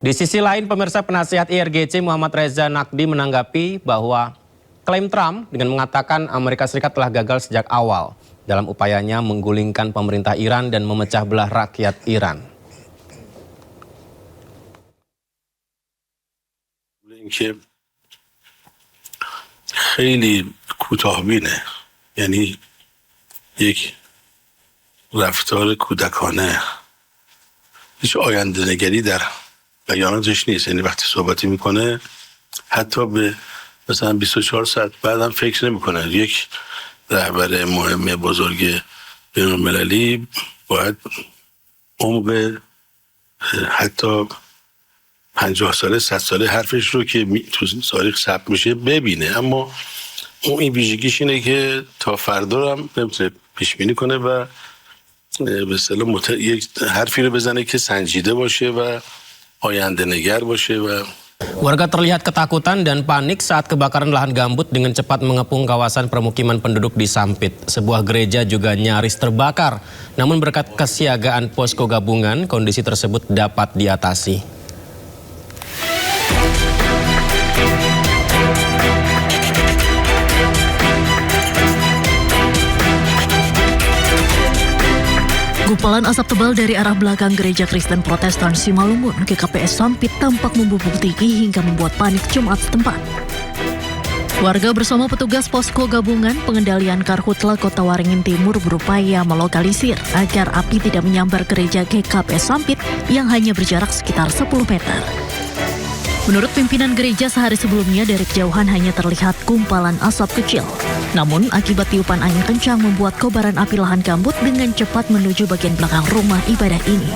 Di sisi lain, pemirsa, penasihat IRGC Muhammad Reza Naqdi menanggapi bahwa klaim Trump dengan mengatakan Amerika Serikat telah gagal sejak awal dalam upayanya menggulingkan pemerintah Iran dan memecah belah rakyat Iran. خیلی کوتاه‌بینه، یعنی یک رفتار کودکانه، هیچ آینده نگری در بیاناتش نیست. یعنی وقتی صحبتی میکنه حتی به مثلا 24 ساعت بعدم فکر نمیکنه. یک رهبر مهم بزرگ بین‌المللی باید عمق حتی 50 ساله 100 ساله حرفش رو که تو تاریخ ثبت میشه ببینه، اما اون این ویژگیش اینه که تا فردا رو هم نمیتونه پیش بینی کنه و به اصطلاح یک حرفی رو بزنه که سنجیده باشه و آینده نگر باشه. و Warga terlihat ketakutan dan panik saat kebakaran lahan gambut dengan cepat mengepung kawasan permukiman penduduk di Sampit. Sebuah gereja juga nyaris terbakar. Namun berkat kesiagaan posko gabungan, kondisi tersebut dapat diatasi. Gumpalan asap tebal dari arah belakang gereja Kristen Protestan Simalungun ke KPS Sampit tampak membubuk tinggi hingga membuat panik jemaat setempat. Warga bersama petugas posko gabungan pengendalian Karhutla Kota Waringin Timur berupaya melokalisir agar api tidak menyambar gereja KPS Sampit yang hanya berjarak sekitar 10 meter. Menurut pimpinan gereja, sehari sebelumnya dari kejauhan hanya terlihat gumpalan asap kecil. Namun akibat tiupan angin kencang membuat kobaran api lahan gambut dengan cepat menuju bagian belakang rumah ibadah ini.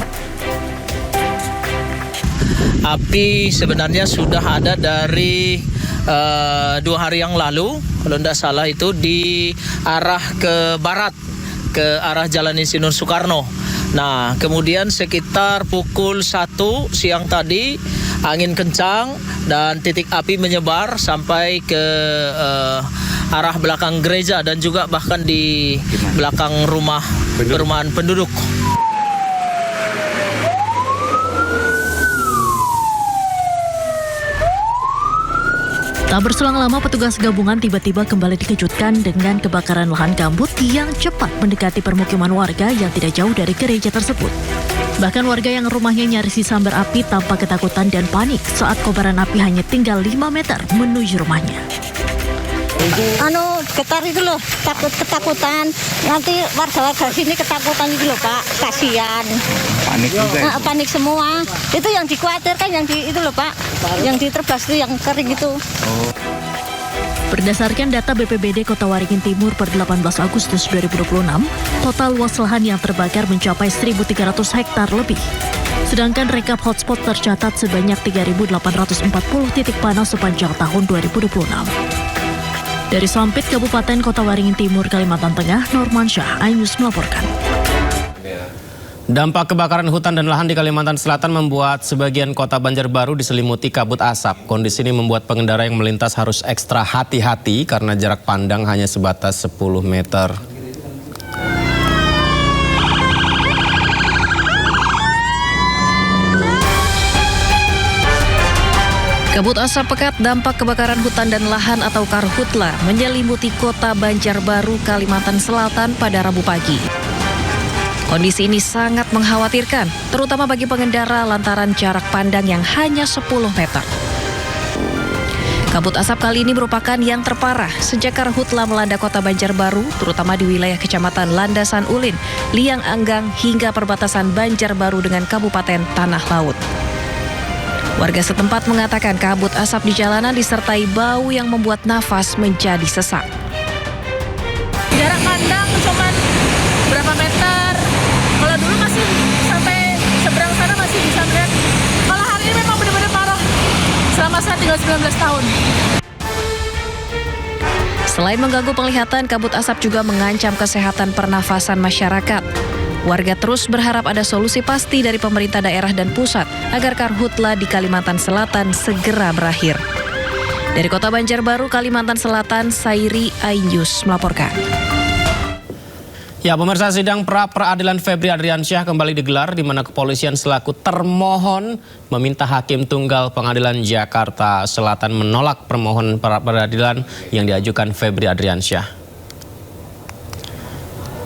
Api sebenarnya sudah ada dari 2 hari yang lalu, kalau tidak salah itu di arah ke barat, ke arah Jalan Insinyur Soekarno. Nah, kemudian sekitar pukul 1 siang tadi angin kencang dan titik api menyebar sampai ke arah belakang gereja dan juga bahkan di belakang rumah perumahan penduduk. Tak berselang lama, petugas gabungan tiba-tiba kembali dikejutkan dengan kebakaran lahan gambut yang cepat mendekati permukiman warga yang tidak jauh dari gereja tersebut. Bahkan warga yang rumahnya nyaris disambar api tampak ketakutan dan panik saat kobaran api hanya tinggal 5 meter menuju rumahnya. Getar itu loh, ketakutan. Nanti warga-warga sini ketakutan itu loh Pak, kasihan. Panik juga ya? Panik semua. Itu yang dikhawatirkan yang itu loh Pak, yang diterbas itu yang kering itu. Berdasarkan data BPBD Kota Waringin Timur per 18 Agustus 2026, total luas lahan yang terbakar mencapai 1.300 hektar lebih. Sedangkan rekap hotspot tercatat sebanyak 3.840 titik panas sepanjang tahun 2026. Dari Sampit, Kabupaten Kota Waringin Timur, Kalimantan Tengah, Normansyah, iNews melaporkan. Dampak kebakaran hutan dan lahan di Kalimantan Selatan membuat sebagian kota Banjarbaru diselimuti kabut asap. Kondisi ini membuat pengendara yang melintas harus ekstra hati-hati karena jarak pandang hanya sebatas 10 meter. Kabut asap pekat dampak kebakaran hutan dan lahan atau Karhutla menyelimuti kota Banjarbaru, Kalimantan Selatan pada Rabu pagi. Kondisi ini sangat mengkhawatirkan, terutama bagi pengendara lantaran jarak pandang yang hanya 10 meter. Kabut asap kali ini merupakan yang terparah sejak Karhutla melanda kota Banjarbaru, terutama di wilayah Kecamatan Landasan Ulin, Liang Anggang hingga perbatasan Banjarbaru dengan Kabupaten Tanah Laut. Warga setempat mengatakan kabut asap di jalanan disertai bau yang membuat nafas menjadi sesak. Jarak pandang cuma berapa meter? Kalau dulu masih sampai seberang sana masih bisa melihat. Kalau hari ini memang benar-benar parah. Selama saya tinggal 19 tahun. Selain mengganggu penglihatan, kabut asap juga mengancam kesehatan pernafasan masyarakat. Warga terus berharap ada solusi pasti dari pemerintah daerah dan pusat agar Karhutla di Kalimantan Selatan segera berakhir. Dari Kota Banjarbaru, Kalimantan Selatan, Sairi, iNews melaporkan. Ya, pemirsa, sidang pra-peradilan Febri Adriansyah kembali digelar di mana kepolisian selaku termohon meminta Hakim Tunggal Pengadilan Jakarta Selatan menolak permohonan pra-peradilan yang diajukan Febri Adriansyah.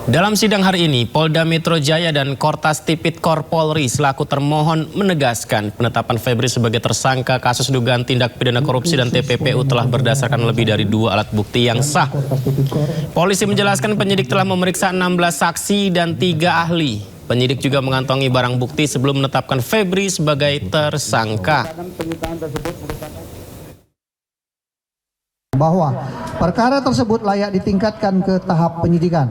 Dalam sidang hari ini, Polda Metro Jaya dan Kortas Tipikor Polri selaku termohon menegaskan penetapan Febri sebagai tersangka kasus dugaan tindak pidana korupsi dan TPPU telah berdasarkan lebih dari 2 alat bukti yang sah. Polisi menjelaskan penyidik telah memeriksa 16 saksi dan 3 ahli. Penyidik juga mengantongi barang bukti sebelum menetapkan Febri sebagai tersangka. Bahwa perkara tersebut layak ditingkatkan ke tahap penyidikan.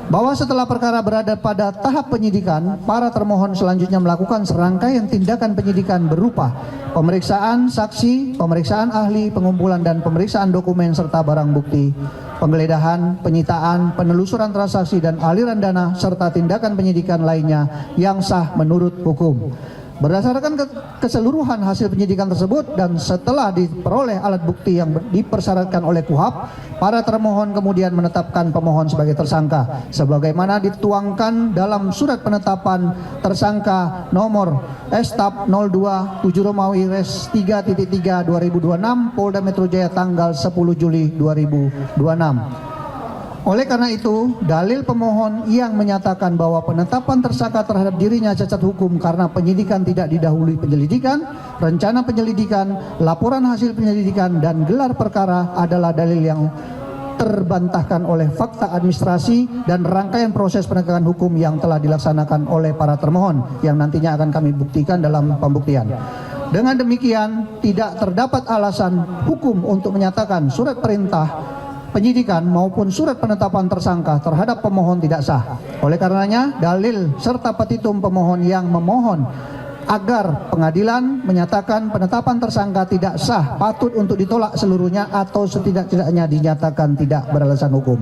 Bahwa setelah perkara berada pada tahap penyidikan, para termohon selanjutnya melakukan serangkaian tindakan penyidikan berupa pemeriksaan saksi, pemeriksaan ahli, pengumpulan dan pemeriksaan dokumen serta barang bukti, penggeledahan, penyitaan, penelusuran transaksi dan aliran dana serta tindakan penyidikan lainnya yang sah menurut hukum. Berdasarkan keseluruhan hasil penyidikan tersebut dan setelah diperoleh alat bukti yang dipersyaratkan oleh KUHP, para termohon kemudian menetapkan pemohon sebagai tersangka sebagaimana dituangkan dalam surat penetapan tersangka nomor Stap 02 7 Romawi Res 3.3 2026 Polda Metro Jaya tanggal 10 Juli 2026. Oleh karena itu, dalil pemohon yang menyatakan bahwa penetapan tersangka terhadap dirinya cacat hukum karena penyidikan tidak didahului penyelidikan, rencana penyelidikan, laporan hasil penyelidikan, dan gelar perkara adalah dalil yang terbantahkan oleh fakta administrasi dan rangkaian proses penegakan hukum yang telah dilaksanakan oleh para termohon yang nantinya akan kami buktikan dalam pembuktian. Dengan demikian, tidak terdapat alasan hukum untuk menyatakan surat perintah penyidikan maupun surat penetapan tersangka terhadap pemohon tidak sah. Oleh karenanya, dalil serta petitum pemohon yang memohon agar pengadilan menyatakan penetapan tersangka tidak sah patut untuk ditolak seluruhnya atau setidak-tidaknya dinyatakan tidak beralasan hukum.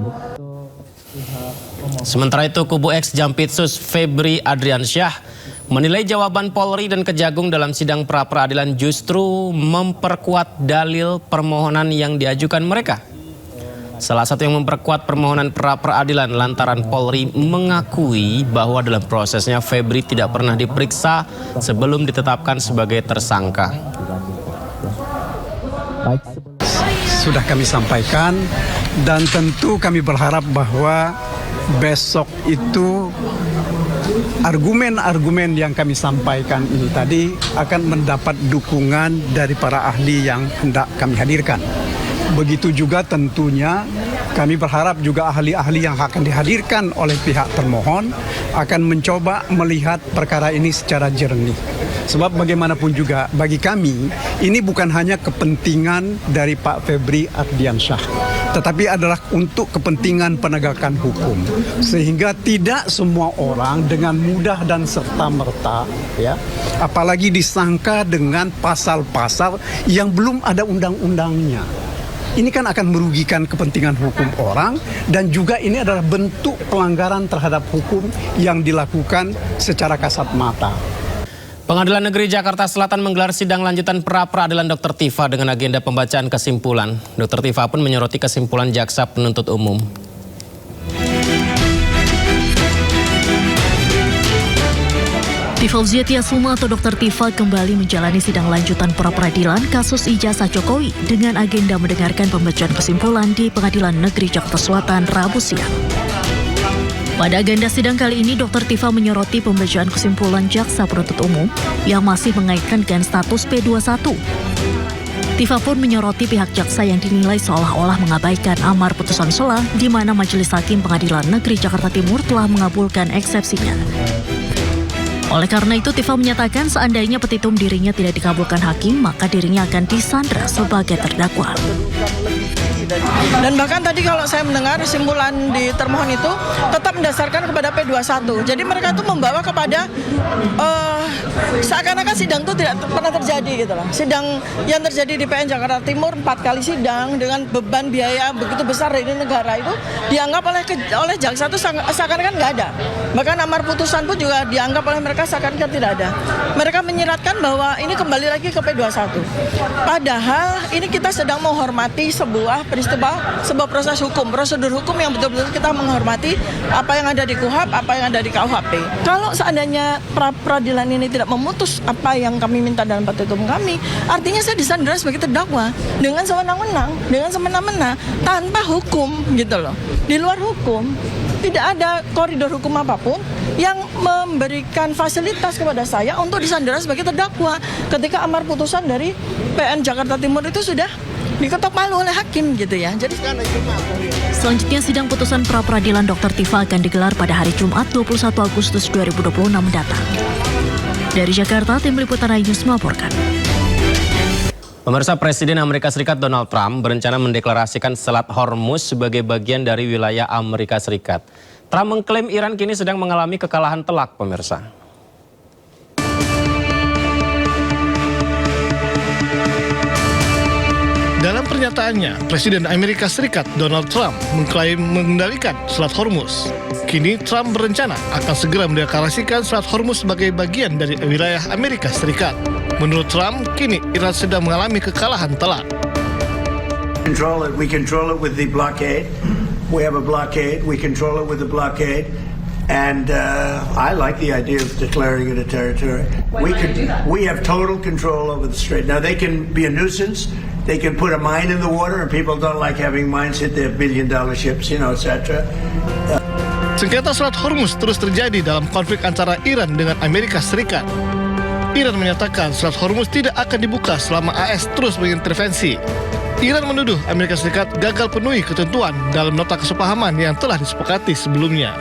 Sementara itu, kubu ex Jampitsus Febri Adriansyah menilai jawaban Polri dan Kejagung dalam sidang pra-peradilan justru memperkuat dalil permohonan yang diajukan mereka. Salah satu yang memperkuat permohonan pra-peradilan lantaran Polri mengakui bahwa dalam prosesnya Febri tidak pernah diperiksa sebelum ditetapkan sebagai tersangka. Sudah kami sampaikan dan tentu kami berharap bahwa besok itu argumen-argumen yang kami sampaikan ini tadi akan mendapat dukungan dari para ahli yang hendak kami hadirkan. Begitu juga tentunya kami berharap juga ahli-ahli yang akan dihadirkan oleh pihak termohon akan mencoba melihat perkara ini secara jernih. Sebab bagaimanapun juga bagi kami ini bukan hanya kepentingan dari Pak Febri Adriansyah, tetapi adalah untuk kepentingan penegakan hukum. Sehingga tidak semua orang dengan mudah dan serta-merta ya, apalagi disangka dengan pasal-pasal yang belum ada undang-undangnya. Ini kan akan merugikan kepentingan hukum orang dan juga ini adalah bentuk pelanggaran terhadap hukum yang dilakukan secara kasat mata. Pengadilan Negeri Jakarta Selatan menggelar sidang lanjutan pra-peradilan Dr. Tifa dengan agenda pembacaan kesimpulan. Dr. Tifa pun menyoroti kesimpulan jaksa penuntut umum. Fauzia Tiasuma atau Dr. Tifa kembali menjalani sidang lanjutan pra-peradilan kasus ijazah Jokowi dengan agenda mendengarkan pembacaan kesimpulan di Pengadilan Negeri Jakarta Selatan Rabu siang. Pada agenda sidang kali ini, Dr. Tifa menyoroti pembacaan kesimpulan jaksa penuntut umum yang masih mengaitkan dengan status P21. Tifa pun menyoroti pihak jaksa yang dinilai seolah-olah mengabaikan amar putusan sela di mana Majelis Hakim Pengadilan Negeri Jakarta Timur telah mengabulkan eksepsinya. Oleh karena itu, Tifa menyatakan seandainya petitum dirinya tidak dikabulkan hakim, maka dirinya akan disandra sebagai terdakwa. Dan bahkan tadi kalau saya mendengar kesimpulan di termohon itu tetap mendasarkan kepada P21. Jadi mereka itu membawa kepada seakan-akan sidang itu tidak pernah terjadi gitu loh. Sidang yang terjadi di PN Jakarta Timur 4 kali sidang dengan beban biaya begitu besar dari negara itu dianggap oleh jaksa itu seakan-akan nggak ada. Bahkan amar putusan pun juga dianggap oleh mereka seakan-akan tidak ada. Mereka menyiratkan bahwa ini kembali lagi ke P21. Padahal ini kita sedang menghormati sebuah sebuah proses hukum, prosedur hukum yang betul-betul kita menghormati apa yang ada di KUHP, apa yang ada di KUHP. Kalau seandainya peradilan ini tidak memutus apa yang kami minta dalam petitum kami, artinya saya disandera sebagai terdakwa dengan sewenang-wenang, dengan semena-mena, tanpa hukum gitu loh. Di luar hukum, tidak ada koridor hukum apapun yang memberikan fasilitas kepada saya untuk disandera sebagai terdakwa ketika amar putusan dari PN Jakarta Timur itu sudah diketok palu oleh hakim gitu ya. Jadi Selanjutnya sidang putusan pra-peradilan Dr. Tifa akan digelar pada hari Jumat 21 Agustus 2026 mendatang. Dari Jakarta, tim liputan iNews melaporkan. Pemirsa, Presiden Amerika Serikat Donald Trump berencana mendeklarasikan Selat Hormuz sebagai bagian dari wilayah Amerika Serikat. Trump mengklaim Iran kini sedang mengalami kekalahan telak, pemirsa. Dalam pernyataannya, Presiden Amerika Serikat Donald Trump mengklaim mengendalikan Selat Hormuz. Kini Trump berencana akan segera mendeklarasikan Selat Hormuz sebagai bagian dari wilayah Amerika Serikat. Menurut Trump, kini Iran sedang mengalami kekalahan telak. We control it with the blockade. We have a blockade. We control it with the blockade. And I like the idea of declaring it a territory. We have total control over the strait. Now they can be a nuisance. They can put a mine in the water, and people don't like having mines hit their billion-dollar ships, etc. Sengketa Selat Hormuz terus terjadi dalam konflik antara Iran dengan Amerika Serikat. Iran menyatakan Selat Hormuz tidak akan dibuka selama AS terus mengintervensi. Iran menuduh Amerika Serikat gagal penuhi ketentuan dalam nota kesepahaman yang telah disepakati sebelumnya.